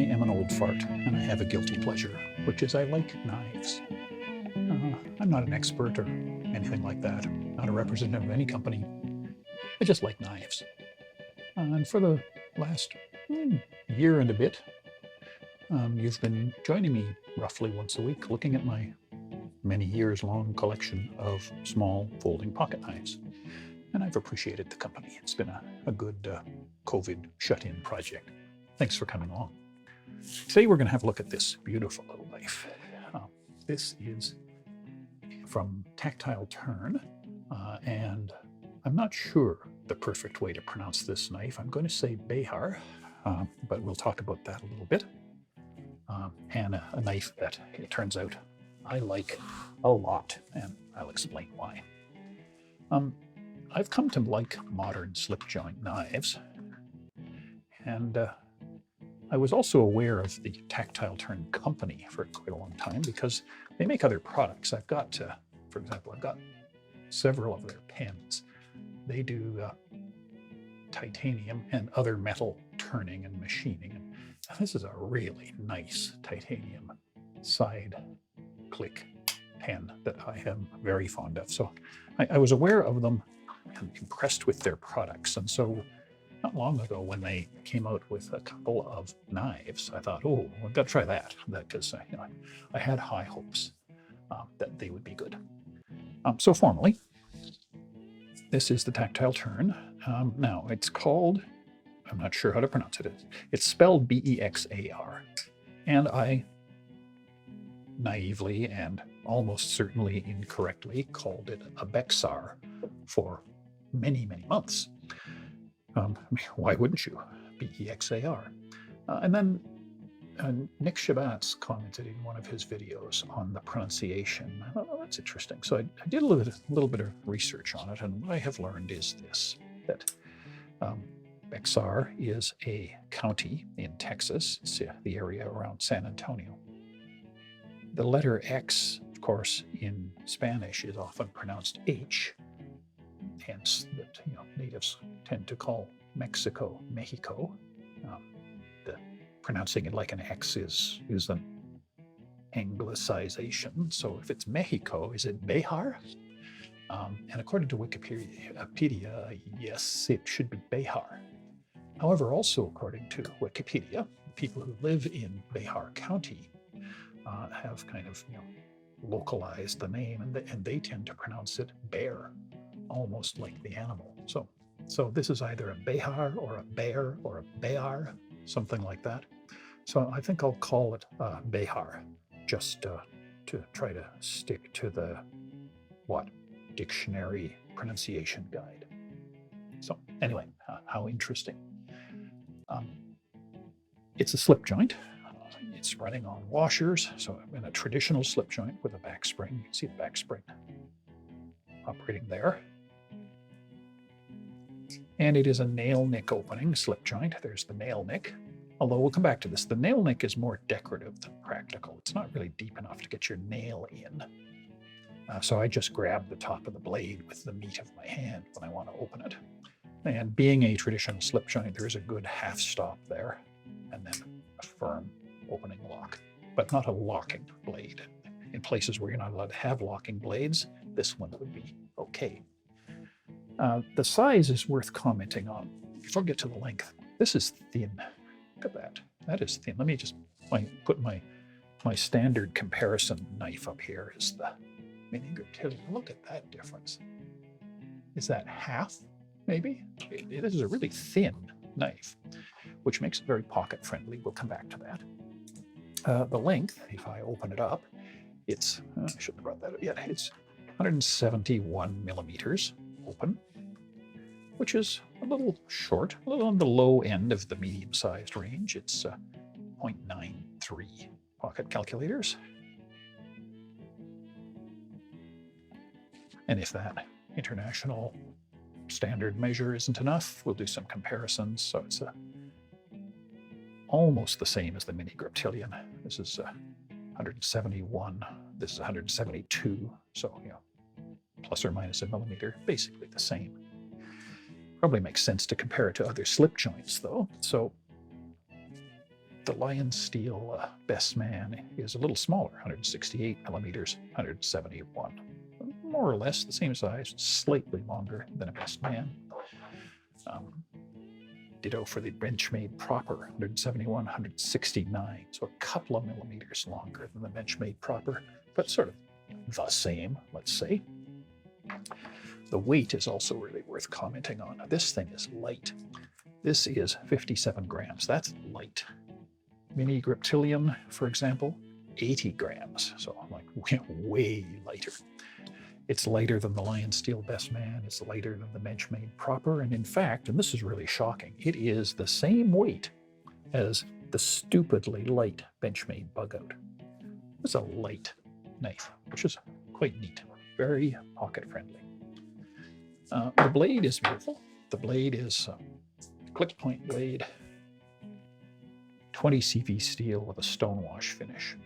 am an old fart, and I have a guilty pleasure, which is I like knives. I'm not an expert or anything like that, not a representative of any company. I just like knives. And for the last year and a bit, you've been joining me roughly once a week looking at my many years long collection of small folding pocket knives. And I've appreciated the company. It's been a good COVID shut-in project. Thanks for coming along. Today we're going to have a look at this beautiful little knife. This is from Tactile Turn, and I'm not sure the perfect way to pronounce this knife. I'm going to say Bexar, but we'll talk about that a little bit. And a knife that it turns out I like a lot, and I'll explain why. I've come to like modern slip-joint knives, and I was also aware of the Tactile Turn company for quite a long time because they make other products. I've got, for example, I've got several of their pens. They do titanium and other metal turning and machining. And this is a really nice titanium side click pen that I am very fond of. So I was aware of them and impressed with their products. And so not long ago when they came out with a couple of knives, I thought, oh, I've got to try that, because I had high hopes that they would be good. So formally, this is the Tactile Turn. Now it's called, I'm not sure how to pronounce it. It's spelled B-E-X-A-R. And I naively and almost certainly incorrectly called it a Bexar for many, many months. Why wouldn't you? B-E-X-A-R. And then Nick Shabatz commented in one of his videos on the pronunciation. I thought, oh, that's interesting. So I did a little bit of research on it, and what I have learned is this, that Bexar is a county in Texas. It's the area around San Antonio. The letter X, of course, in Spanish is often pronounced H, hence that natives tend to call Mexico, Mexico. Pronouncing it like an X is an anglicization. So if it's Mexico, is it Bexar? And according to Wikipedia, yes, it should be Bexar. However, also according to Wikipedia, people who live in Bexar County have kind of localized the name, and they tend to pronounce it bear, almost like the animal. So this is either a Bexar or a bear or a bear, something like that. So I think I'll call it Bexar, just to try to stick to the dictionary pronunciation guide. So anyway, how interesting. It's a slip joint. It's running on washers, so in a traditional slip joint with a back spring. You can see the back spring operating there. And it is a nail nick opening slip joint. There's the nail nick. Although we'll come back to this. The nail nick is more decorative than practical. It's not really deep enough to get your nail in. So I just grab the top of the blade with the meat of my hand when I want to open it. And being a traditional slip joint, there is a good half stop there, and then a firm opening lock, but not a locking blade. In places where you're not allowed to have locking blades, this one would be okay. The size is worth commenting on. Before I get to the length, this is thin. Look at that. That is thin. Let me just put my standard comparison knife up here. Is the mini Griptilian. Look at that difference. Is that half, maybe? This is a really thin knife, which makes it very pocket friendly. We'll come back to that. The length, if I open it up, it's, I shouldn't have brought that up yet. It's 171 millimeters open, which is a little short, a little on the low end of the medium-sized range. It's 0.93 pocket calculators. And if that international standard measure isn't enough, we'll do some comparisons. So it's almost the same as the mini Griptilian. This is 171. This is 172. So, plus or minus a millimeter, basically the same. Probably makes sense to compare it to other slip joints, though. So the Lion Steel Best Man is a little smaller, 168 millimeters, 171. More or less the same size, slightly longer than a Best Man. Ditto for the Benchmade Proper, 171, 169. So a couple of millimeters longer than the Benchmade Proper, but sort of the same, let's say. The weight is also really worth commenting on. This thing is light. This is 57 grams. That's light. Mini Griptilian, for example, 80 grams. So like way lighter. It's lighter than the Lion Steel Best Man. It's lighter than the Benchmade Proper. And in fact, and this is really shocking, it is the same weight as the stupidly light Benchmade Bug Out. It's a light knife, which is quite neat. Very pocket friendly. The blade is beautiful. The blade is clip point blade, 20 CV steel with a stonewash finish.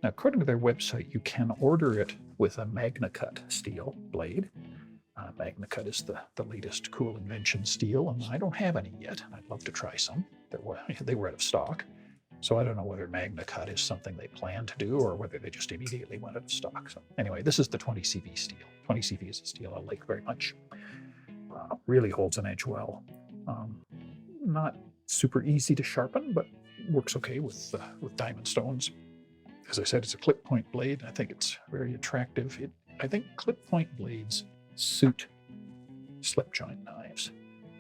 Now, according to their website, you can order it with a MagnaCut steel blade. MagnaCut is the latest cool invention steel, and I don't have any yet. I'd love to try some. They were out of stock. So I don't know whether MagnaCut is something they plan to do or whether they just immediately went out of stock. So anyway, this is the 20 CV steel. 20 CV is a steel I like very much. Really holds an edge well. Not super easy to sharpen, but works okay with diamond stones. As I said, it's a clip point blade. I think it's very attractive. I think clip point blades suit slip joint knives,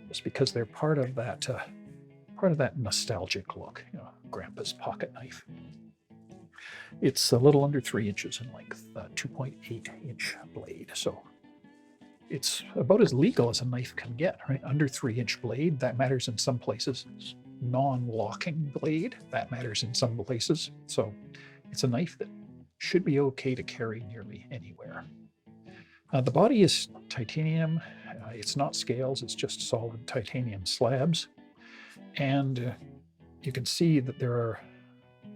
just because they're part of that nostalgic look, Grandpa's pocket knife. It's a little under 3 inches in length, 2.8-inch blade. So it's about as legal as a knife can get, right? Under 3-inch blade, that matters in some places. Non-locking blade, that matters in some places. So it's a knife that should be okay to carry nearly anywhere. The body is titanium. It's not scales, it's just solid titanium slabs. And you can see that there are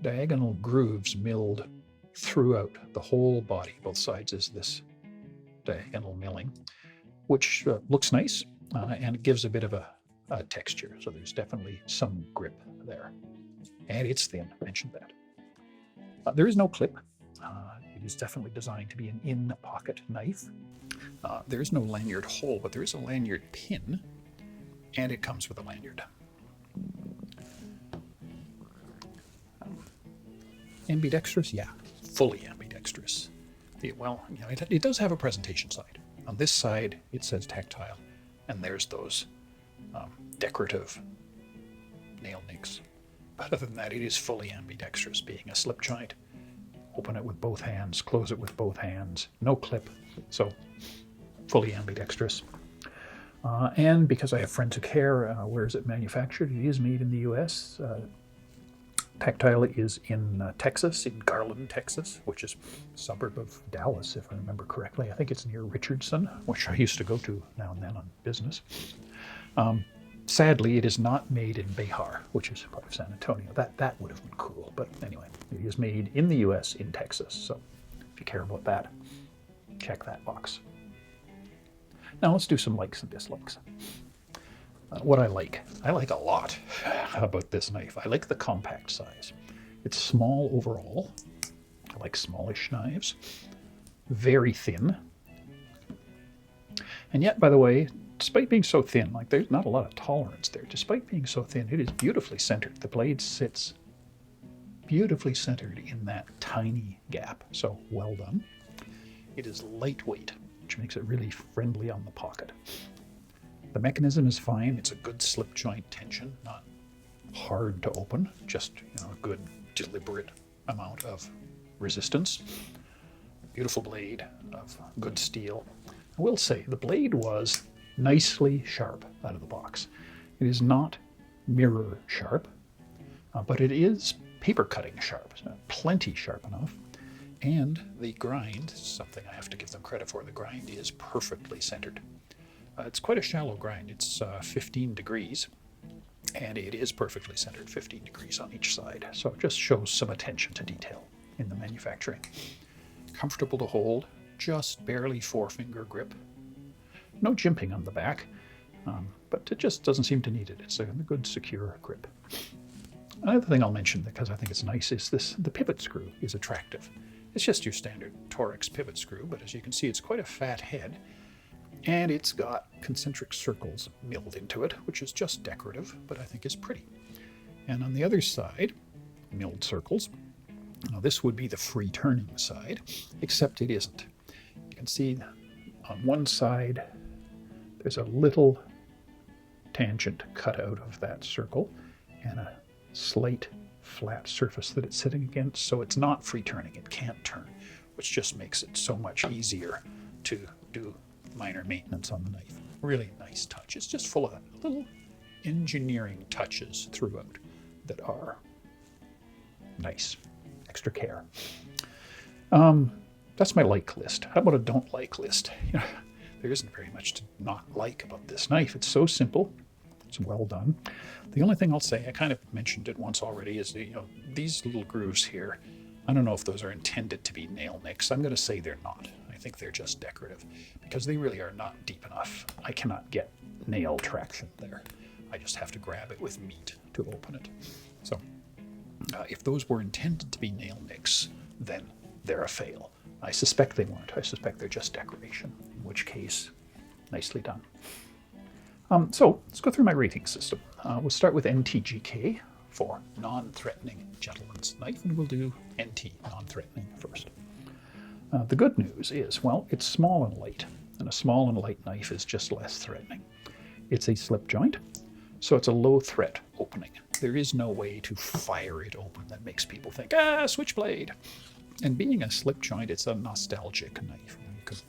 diagonal grooves milled throughout the whole body. Both sides is this diagonal milling, which looks nice and it gives a bit of a texture. So there's definitely some grip there. And it's thin, I mentioned that. There is no clip. It is definitely designed to be an in-pocket knife. There is no lanyard hole, but there is a lanyard pin, and it comes with a lanyard. Ambidextrous? Yeah, fully ambidextrous. It does have a presentation side. On this side, it says tactile, and there's those decorative nail nicks. But other than that, it is fully ambidextrous, being a slip joint. Open it with both hands, close it with both hands, no clip, so fully ambidextrous. And because I have friends who care, where is it manufactured? It is made in the US. Tactile is in Texas, in Garland, Texas, which is a suburb of Dallas, if I remember correctly. I think it's near Richardson, which I used to go to now and then on business. Sadly, it is not made in Bexar, which is part of San Antonio. That would have been cool, but anyway, it is made in the US in Texas. So if you care about that, check that box. Now let's do some likes and dislikes. What I like a lot about this knife. I like the compact size. It's small overall. I like smallish knives. Very thin. And yet, by the way, despite being so thin, like there's not a lot of tolerance there, despite being so thin, it is beautifully centered. The blade sits beautifully centered in that tiny gap, so well done. It is lightweight, which makes it really friendly on the pocket. The mechanism is fine. It's a good slip joint tension, not hard to open, just a good deliberate amount of resistance. Beautiful blade of good steel. I will say the blade was nicely sharp out of the box. It is not mirror sharp, but it is paper cutting sharp, plenty sharp enough. And the grind, something I have to give them credit for, the grind is perfectly centered. It's quite a shallow grind. It's 15 degrees, and it is perfectly centered, 15 degrees on each side. So it just shows some attention to detail in the manufacturing. Comfortable to hold, just barely 4-finger grip. No jimping on the back, but it just doesn't seem to need it. It's a good, secure grip. Another thing I'll mention, because I think it's nice, is the pivot screw is attractive. It's just your standard Torx pivot screw, but as you can see, it's quite a fat head, and it's got concentric circles milled into it, which is just decorative, but I think is pretty. And on the other side, milled circles. Now this would be the free turning side, except it isn't. You can see on one side, there's a little tangent cut out of that circle and a slight flat surface that it's sitting against, so it's not free turning. It can't turn, which just makes it so much easier to do minor maintenance on the knife. Really nice touch. It's just full of little engineering touches throughout that are nice. Extra care. That's my like list. How about a don't like list? There isn't very much to not like about this knife. It's so simple. It's well done. The only thing I'll say, I kind of mentioned it once already, is that, these little grooves here, I don't know if those are intended to be nail nicks. I'm going to say they're not. I think they're just decorative because they really are not deep enough. I cannot get nail traction there. I just have to grab it with meat to open it. So if those were intended to be nail nicks, then they're a fail. I suspect they weren't. I suspect they're just decoration, in which case, nicely done. So let's go through my rating system. We'll start with NTGK for non-threatening gentleman's knife, and we'll do NT, non-threatening, first. The good news is, well, it's small and light, and a small and light knife is just less threatening. It's a slip joint, so it's a low threat opening. There is no way to fire it open that makes people think, switchblade. And being a slip joint, it's a nostalgic knife. You could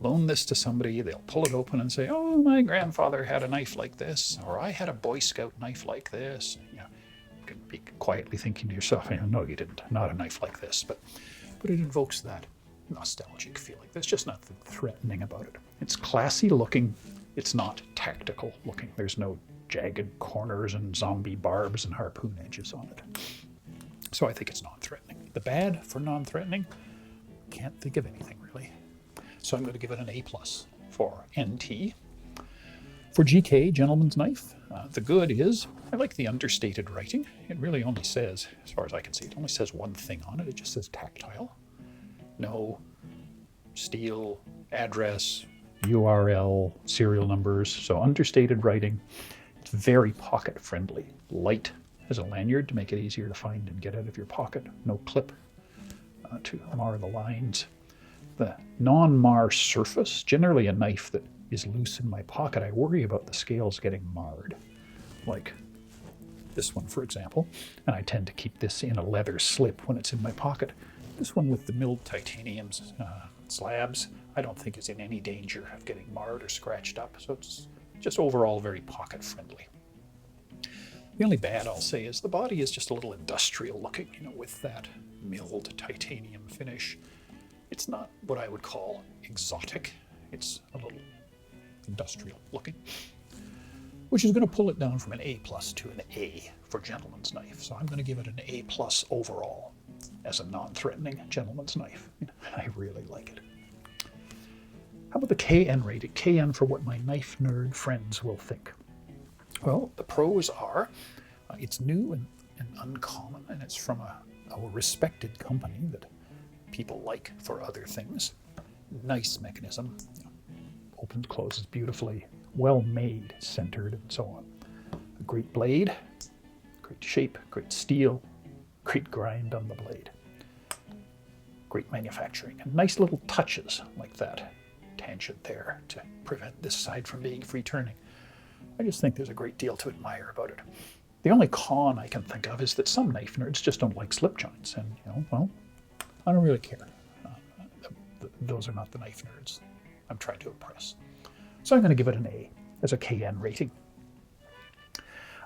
loan this to somebody, they'll pull it open and say, oh, my grandfather had a knife like this, or I had a Boy Scout knife like this. You could be quietly thinking to yourself, no, you didn't, not a knife like this, but it invokes that nostalgic feeling. There's just nothing threatening about it. It's classy looking, it's not tactical looking. There's no jagged corners and zombie barbs and harpoon edges on it. So I think it's non-threatening. The bad for non-threatening, can't think of anything really. So I'm going to give it an A+ for NT. For GK, gentleman's knife, the good is, I like the understated writing. It really only says, as far as I can see, it only says one thing on it. It just says tactile. No steel, address, URL, serial numbers. So understated writing. It's very pocket friendly. Light as a lanyard to make it easier to find and get out of your pocket. No clip to mar the lines. The non-mar surface, generally a knife that is loose in my pocket, I worry about the scales getting marred. Like this one, for example. And I tend to keep this in a leather slip when it's in my pocket. This one with the milled titanium slabs, I don't think is in any danger of getting marred or scratched up. So it's just overall very pocket friendly. The only bad I'll say is the body is just a little industrial looking, with that milled titanium finish. It's not what I would call exotic. It's a little industrial looking, which is going to pull it down from an A+ to an A for gentleman's knife. So I'm going to give it an A+ overall as a non-threatening gentleman's knife. I really like it. How about the KN rating? KN for what my knife nerd friends will think. Well, the pros are, it's new and uncommon, and it's from a respected company that people like for other things. Nice mechanism, opens, closes beautifully, well made, centered, and so on. A great blade, great shape, great steel, great grind on the blade. Great manufacturing, and nice little touches like that tangent there to prevent this side from being free turning. I just think there's a great deal to admire about it. The only con I can think of is that some knife nerds just don't like slip joints, and well, I don't really care. Those are not the knife nerds I'm trying to impress. So I'm going to give it an A as a KN rating.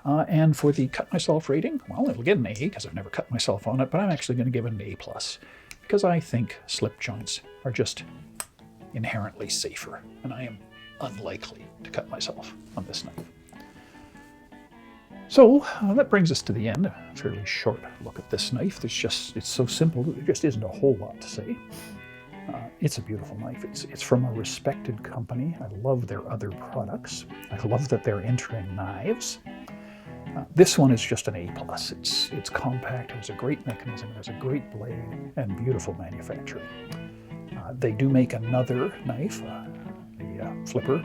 And for the cut myself rating, well, it'll get an A because I've never cut myself on it, but I'm actually going to give it an A+, because I think slip joints are just inherently safer, and I am unlikely to cut myself on this knife. So that brings us to the end. A fairly short look at this knife. It's so simple, there just isn't a whole lot to say. It's a beautiful knife. It's from a respected company. I love their other products. I love that they're entering knives. This one is just an A+. It's compact, it has a great mechanism, it has a great blade, and beautiful manufacturing. They do make another knife, the flipper,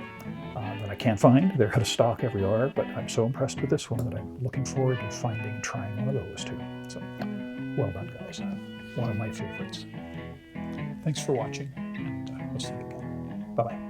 that I can't find. They're out of stock everywhere, but I'm so impressed with this one that I'm looking forward to trying one of those too. So, well done, guys. One of my favorites. Thanks for watching, and we'll see you again. Bye-bye.